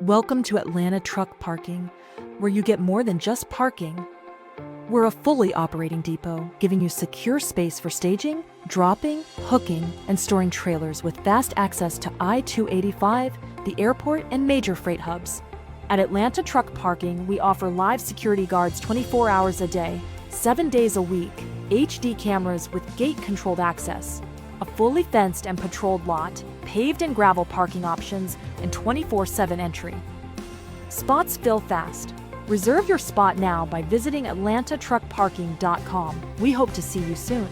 Welcome to Atlanta Truck Parking, where you get more than just parking. We're a fully operating depot, giving you secure space for staging, dropping, hooking, and storing trailers with fast access to I-285, the airport, and major freight hubs. At Atlanta Truck Parking, we offer live security guards 24 hours a day, 7 days a week, HD cameras with gate-controlled access, a fully fenced and patrolled lot, paved and gravel parking options, and 24/7 entry. Spots fill fast. Reserve your spot now by visiting atlantatruckparking.com. We hope to see you soon.